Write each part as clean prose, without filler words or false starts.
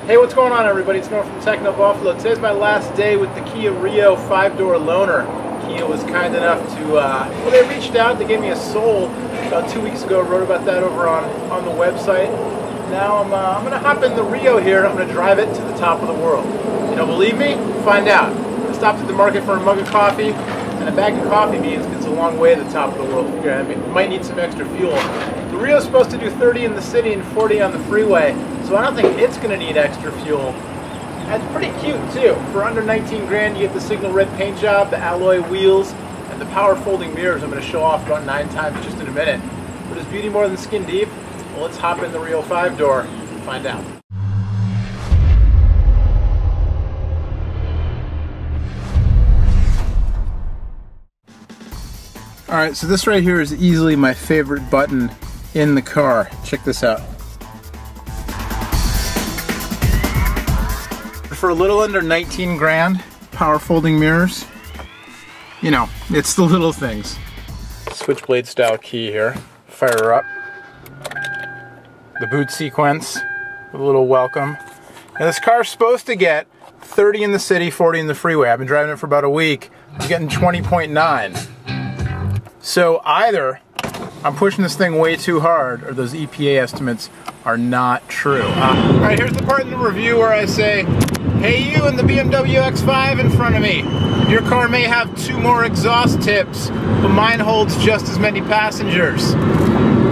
Hey, what's going on, everybody? It's Norm from Techno Buffalo. Today's my last day with the Kia Rio 5-door loaner. Kia was kind enough to, well, they reached out, they gave me a sold about 2 weeks ago. Wrote about that over on the website. Now I'm going to hop in the Rio here. I'm going to drive it to the top of the world. You don't believe me? Find out. I stopped at the market for a mug of coffee, and a bag of coffee beans gets a long way to the top of the world. I mean, might need some extra fuel. The Rio's supposed to do 30 in the city and 40 on the freeway, so I don't think it's going to need extra fuel. That's pretty cute too. For under 19 grand, you get the signal red paint job, the alloy wheels, and the power folding mirrors I'm going to show off about 9 times just in a minute. But is beauty more than skin deep? Well, let's hop in the Rio 5-door and find out. Alright, so this right here is easily my favorite button in the car. Check this out. For a little under 19 grand, power folding mirrors, you know, it's the little things. Switchblade style key here. Fire her up. The boot sequence with a little welcome. And this car's supposed to get 30 in the city, 40 in the freeway. I've been driving it for about a week. I'm getting 20.9. So either I'm pushing this thing way too hard, or those EPA estimates are not true. Alright, here's the part in the review where I say, hey, you in the BMW X5 in front of me. Your car may have 2 more exhaust tips, but mine holds just as many passengers.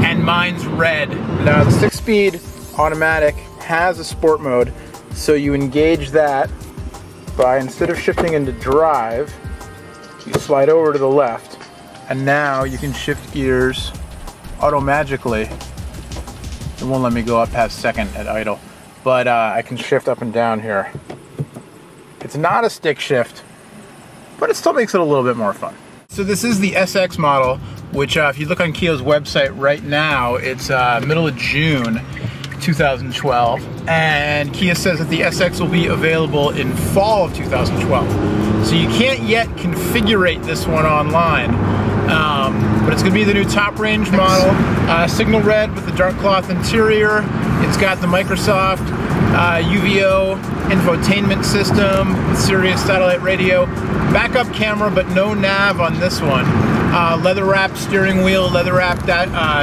And mine's red. Now, the 6-speed automatic has a sport mode, so you engage that by, instead of shifting into drive, you slide over to the left, and now you can shift gears auto-magically. It won't let me go up past second at idle, but I can shift up and down here. It's not a stick shift, but it still makes it a little bit more fun. So this is the SX model, which if you look on Kia's website right now, it's middle of June 2012, and Kia says that the SX will be available in fall of 2012. So you can't yet configure this one online, but it's going to be the new top range model, signal red with the dark cloth interior. It's got the Microsoft UVO infotainment system with Sirius satellite radio, backup camera but no nav on this one, leather wrapped steering wheel, leather wrapped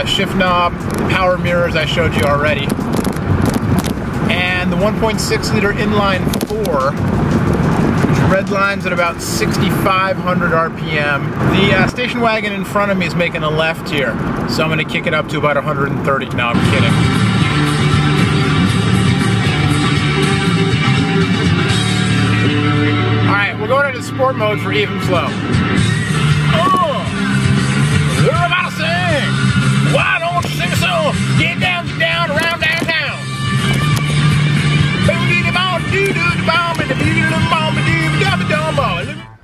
shift knob, power mirrors I showed you already, and the 1.6 liter inline 4, which red lines at about 6,500 RPM. The station wagon in front of me is making a left here, so I'm going to kick it up to about 130. No, I'm kidding. We're going into sport mode for even flow. Oh! We're about to sing! Why don't you sing a song? Get down, around downtown!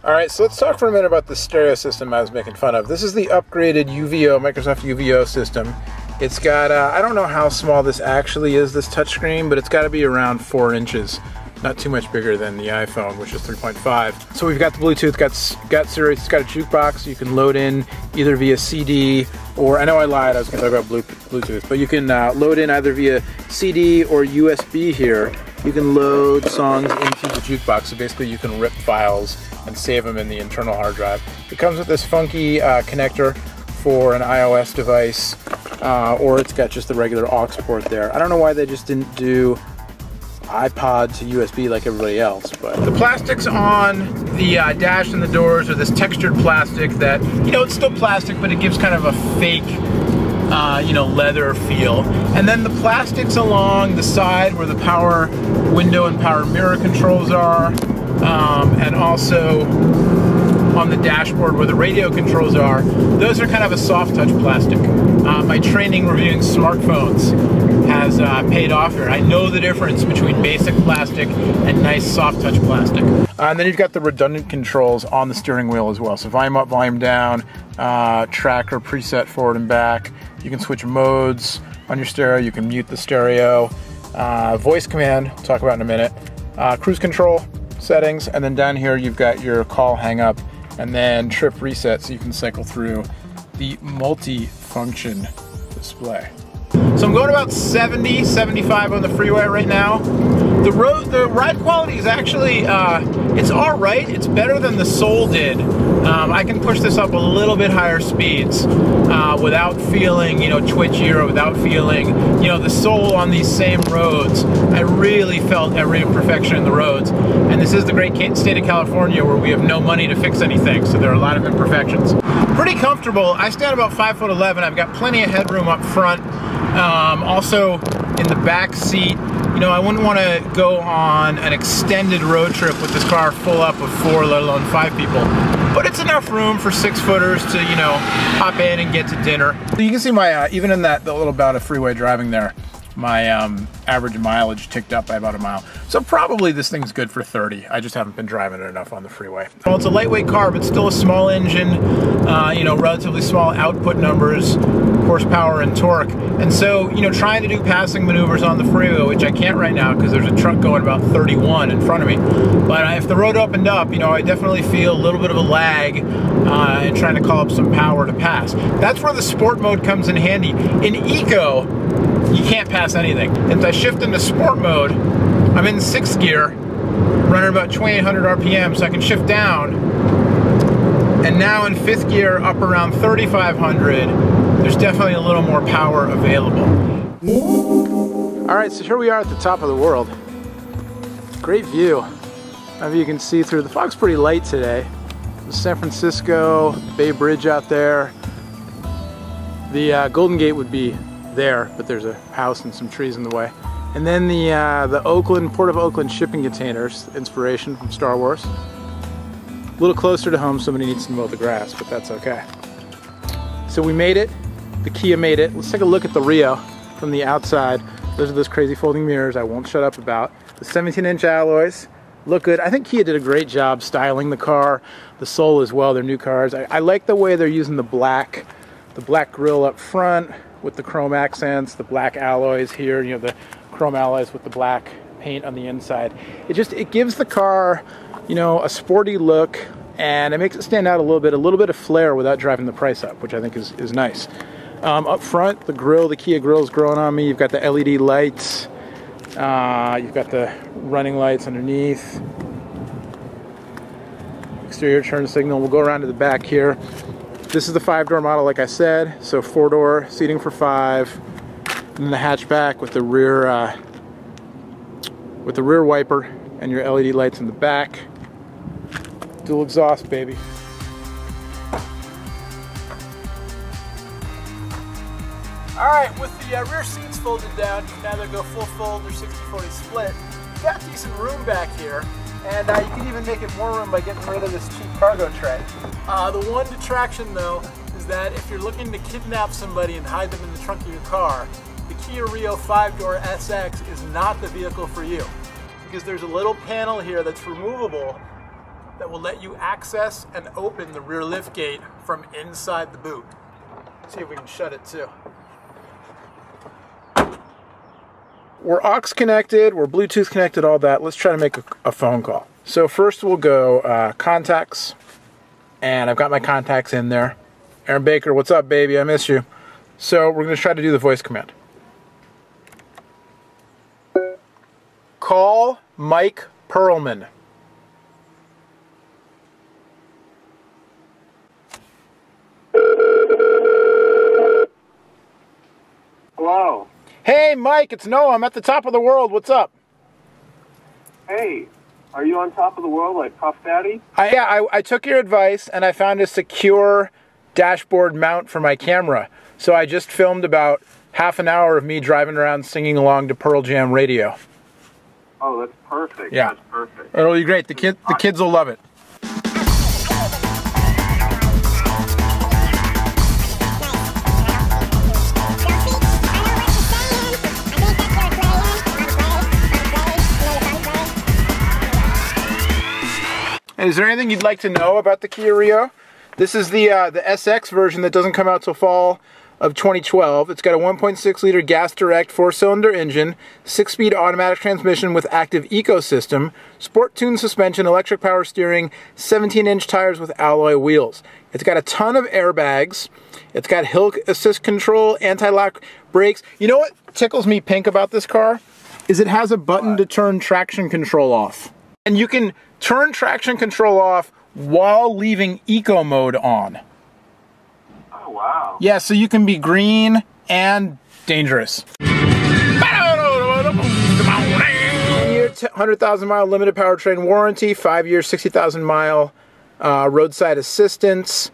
Alright, so let's talk for a minute about the stereo system I was making fun of. This is the upgraded UVO, Microsoft UVO system. It's got, I don't know how small this actually is, this touchscreen, but it's got to be around 4 inches. Not too much bigger than the iPhone, which is 3.5. So we've got the Bluetooth, got Sirius, it's got a jukebox you can load in either via CD or, I know I lied, I was going to talk about Bluetooth, but you can load in either via CD or USB here. You can load songs into the jukebox, so basically you can rip files and save them in the internal hard drive. It comes with this funky connector for an iOS device, or it's got just the regular aux port there. I don't know why they just didn't do iPod to USB like everybody else, but the plastics on the dash and the doors are this textured plastic that, you know, it's still plastic, but it gives kind of a fake, you know, leather feel. And then the plastics along the side where the power window and power mirror controls are, and also on the dashboard where the radio controls are, those are kind of a soft touch plastic. My training reviewing smartphones has paid off here. I know the difference between basic plastic and nice soft touch plastic. And then you've got the redundant controls on the steering wheel as well. So volume up, volume down, tracker preset forward and back. You can switch modes on your stereo. You can mute the stereo. Voice command, we'll talk about in a minute. Cruise control settings, and then down here you've got your call hang up, and then trip reset, so you can cycle through the multi-function display. So I'm going about 70, 75 on the freeway right now. The ride quality is actually, it's all right. It's better than the Soul did. I can push this up a little bit higher speeds without feeling, you know, twitchy or without feeling, you know, the Soul on these same roads. I really felt every imperfection in the roads. And this is the great state of California where we have no money to fix anything, so there are a lot of imperfections. Pretty comfortable. I stand about 5'11". I've got plenty of headroom up front. Also in the back seat. You know, I wouldn't want to go on an extended road trip with this car full up with 4, let alone 5 people. But it's enough room for 6-footers to, you know, hop in and get to dinner. So you can see my, even in the little bout of freeway driving there, my average mileage ticked up by about a mile. So probably this thing's good for 30. I just haven't been driving it enough on the freeway. Well, it's a lightweight car, but still a small engine, you know, relatively small output numbers, horsepower and torque. And so, you know, trying to do passing maneuvers on the freeway, which I can't right now because there's a truck going about 31 in front of me. But if the road opened up, you know, I definitely feel a little bit of a lag in trying to call up some power to pass. That's where the sport mode comes in handy. In Eco, you can't pass anything. If I shift into sport mode, I'm in 6th gear, running about 2800 RPM, so I can shift down. And now in 5th gear, up around 3500, there's definitely a little more power available. All right, so here we are at the top of the world. Great view. I mean, you can see through, the fog's pretty light today. San Francisco, Bay Bridge out there. The Golden Gate would be there, but there's a house and some trees in the way. And then the Port of Oakland shipping containers, inspiration from Star Wars. A little closer to home, somebody needs to mow the grass, but that's okay. So we made it, the Kia made it. Let's take a look at the Rio from the outside. Those are those crazy folding mirrors I won't shut up about. The 17-inch alloys look good. I think Kia did a great job styling the car, the Soul as well, their new cars. I like the way they're using the black grille up front, with the chrome accents, the black alloys here, you know, the chrome alloys with the black paint on the inside. It gives the car, you know, a sporty look, and it makes it stand out a little bit of flair without driving the price up, which I think is nice. Up front, the grill, the Kia grill is growing on me. You've got the LED lights, you've got the running lights underneath. Exterior turn signal. We'll go around to the back here. This is the 5-door model, like I said, so 4-door, seating for 5, and then the hatchback with the rear wiper and your LED lights in the back. Dual exhaust, baby. All right, with the rear seats folded down, you can either go full fold or 60-40 split. You've got decent room back here. And you can even make it more room by getting rid of this cheap cargo tray. The one detraction though is that if you're looking to kidnap somebody and hide them in the trunk of your car, the Kia Rio 5-door SX is not the vehicle for you. Because there's a little panel here that's removable that will let you access and open the rear lift gate from inside the boot. Let's see if we can shut it too. We're aux connected, we're Bluetooth connected, all that. Let's try to make a phone call. So first we'll go contacts, and I've got my contacts in there. Aaron Baker, what's up, baby? I miss you. So we're going to try to do the voice command. Call Mike Perlman. Hello. Hey, Mike, it's Noah. I'm at the top of the world. What's up? Hey, are you on top of the world like Puff Daddy? I took your advice, and I found a secure dashboard mount for my camera. So I just filmed about half an hour of me driving around singing along to Pearl Jam radio. Oh, that's perfect. Yeah. That's perfect. It'll be great. The kids will love it. Is there anything you'd like to know about the Kia Rio? This is the SX version that doesn't come out till fall of 2012. It's got a 1.6 liter gas direct 4-cylinder engine, 6-speed automatic transmission with active ecosystem, sport tuned suspension, electric power steering, 17-inch tires with alloy wheels. It's got a ton of airbags. It's got hill assist control, anti-lock brakes. You know what tickles me pink about this car? Is it has a button to turn traction control off. And you can turn traction control off while leaving eco mode on. Oh, wow. Yeah, so you can be green and dangerous. 100,000 mile limited powertrain warranty, 5 years, 60,000 mile roadside assistance,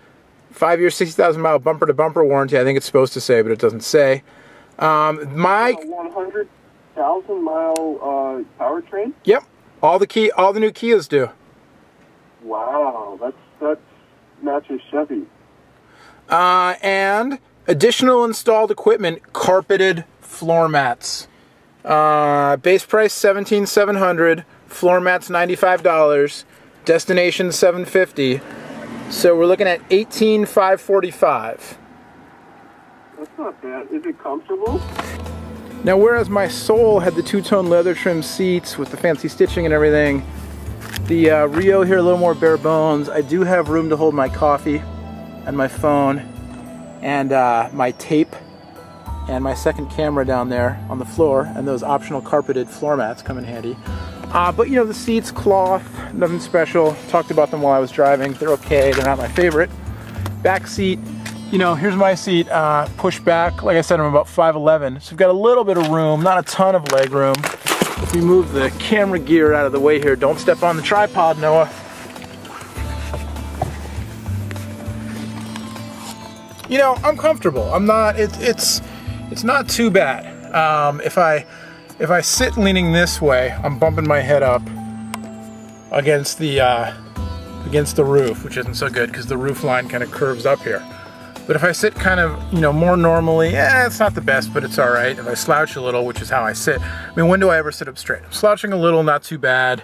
5 years, 60,000 mile bumper to bumper warranty. I think it's supposed to say, but it doesn't say. My 100,000 mile powertrain. Yep, all the new Kias do. Wow, that's matches Chevy. And additional installed equipment, carpeted floor mats. Base price $17,700, floor mats $95, destination $750. So we're looking at $18,545. That's not bad. Is it comfortable? Now, whereas my Soul had the two-tone leather trim seats with the fancy stitching and everything, the Rio here a little more bare bones. I do have room to hold my coffee and my phone and my tape and my second camera down there on the floor, and those optional carpeted floor mats come in handy. But you know, the seats, cloth, nothing special. Talked about them while I was driving. They're okay, they're not my favorite. Back seat, you know, here's my seat, pushed back. Like I said, I'm about 5'11", so we've got a little bit of room, not a ton of leg room. If we move the camera gear out of the way here, don't step on the tripod, Noah. You know, I'm comfortable. I'm not, it's not too bad. If I sit leaning this way, I'm bumping my head up against the roof, which isn't so good because the roof line kind of curves up here. But if I sit kind of, you know, more normally, it's not the best, but it's all right. If I slouch a little, which is how I sit. I mean, when do I ever sit up straight? I'm slouching a little, not too bad.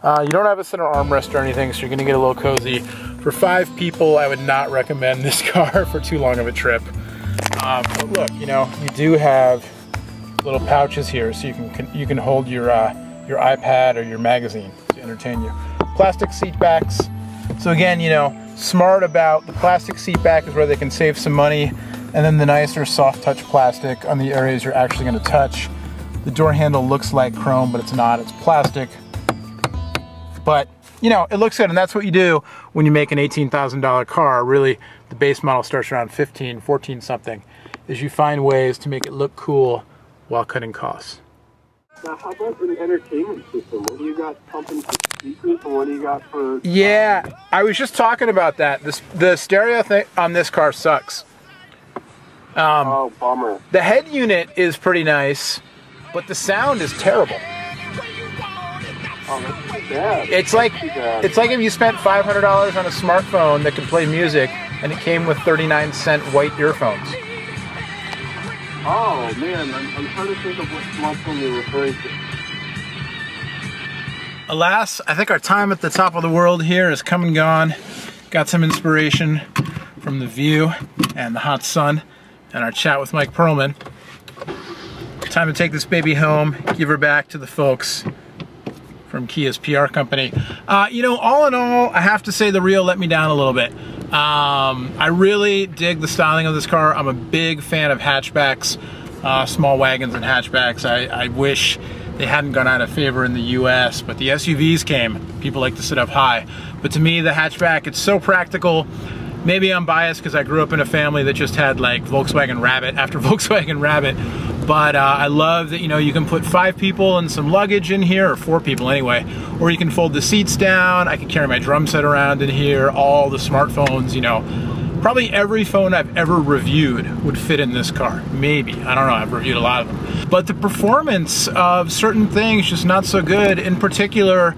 You don't have a center armrest or anything, so you're gonna get a little cozy. For 5 people, I would not recommend this car for too long of a trip. But look, you know, you do have little pouches here, so you can hold your iPad or your magazine to entertain you. Plastic seat backs. So again, you know, smart about the plastic seat back is where they can save some money, and then the nicer soft touch plastic on the areas you're actually going to touch. The door handle looks like chrome, but it's not. It's plastic. But you know, it looks good, and that's what you do when you make an $18,000 car. Really, the base model starts around 15, 14 something, is you find ways to make it look cool while cutting costs. Now, how about an entertainment system? What do you got pumping for speakers, and what do you got for... Yeah, I was just talking about that. The stereo thing on this car sucks. Oh, bummer. The head unit is pretty nice, but the sound is terrible. Oh, that's too bad. It's like if you spent $500 on a smartphone that could play music, and it came with 39-cent white earphones. Oh man, I'm trying to think of what smartphone you're referring to. Alas, I think our time at the top of the world here is come and gone. Got some inspiration from the view and the hot sun and our chat with Mike Perlman. Time to take this baby home, give her back to the folks from Kia's PR company. You know, all in all, I have to say the Rio let me down a little bit. I really dig the styling of this car. I'm a big fan of hatchbacks, small wagons and hatchbacks. I wish they hadn't gone out of favor in the US, but the SUVs came. People like to sit up high. But to me, the hatchback, it's so practical. Maybe I'm biased because I grew up in a family that just had like Volkswagen Rabbit after Volkswagen Rabbit. But I love that, you know, you can put 5 people and some luggage in here, or 4 people anyway, or you can fold the seats down. I can carry my drum set around in here, all the smartphones, you know. Probably every phone I've ever reviewed would fit in this car. Maybe, I don't know, I've reviewed a lot of them. But the performance of certain things just not so good. In particular,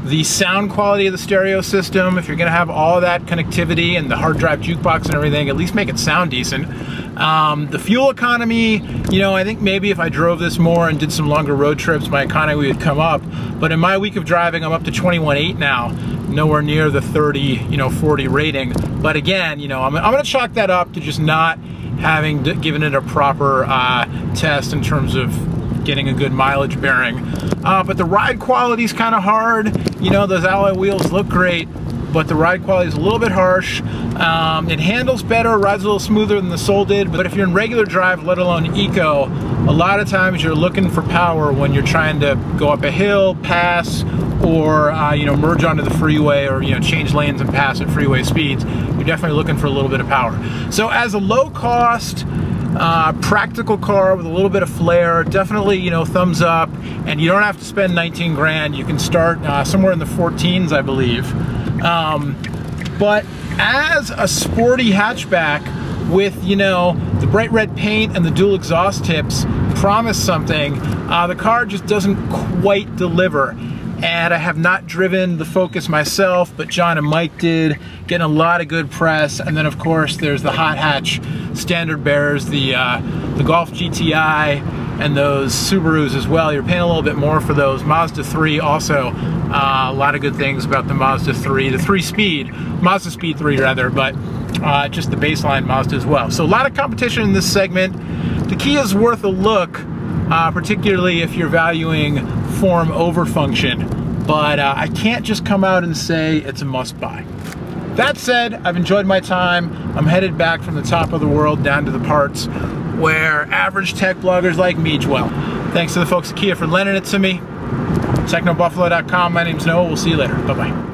the sound quality of the stereo system. If you're gonna have all that connectivity and the hard drive jukebox and everything, at least make it sound decent. The fuel economy, you know, I think maybe if I drove this more and did some longer road trips, my economy would come up. But in my week of driving, I'm up to 21.8 now, nowhere near the 30, you know, 40 rating. But again, you know, I'm gonna chalk that up to just not having given it a proper test in terms of getting a good mileage bearing. But the ride quality is kind of hard. You know, those alloy wheels look great, but the ride quality is a little bit harsh. It handles better, rides a little smoother than the Soul did, but if you're in regular drive, let alone eco, a lot of times you're looking for power when you're trying to go up a hill, pass, or you know, merge onto the freeway, or you know, change lanes and pass at freeway speeds. You're definitely looking for a little bit of power. So as a low cost, practical car with a little bit of flair, definitely, you know, thumbs up. And you don't have to spend 19 grand. You can start somewhere in the 14s, I believe. But as a sporty hatchback with, you know, the bright red paint and the dual exhaust tips promise something, the car just doesn't quite deliver. And I have not driven the Focus myself, but John and Mike did, getting a lot of good press. And then of course there's the hot hatch standard bearers, the Golf GTI, and those Subarus as well. You're paying a little bit more for those. Mazda 3 also, a lot of good things about the Mazda 3, the 3-speed, Mazda Speed 3 rather, but just the baseline Mazda as well. So a lot of competition in this segment. The Kia's worth a look, particularly if you're valuing form over function, but I can't just come out and say it's a must-buy. That said, I've enjoyed my time. I'm headed back from the top of the world down to the parts where average tech bloggers like me dwell. Thanks to the folks at Kia for lending it to me. TechnoBuffalo.com. My name's Noah. We'll see you later. Bye-bye.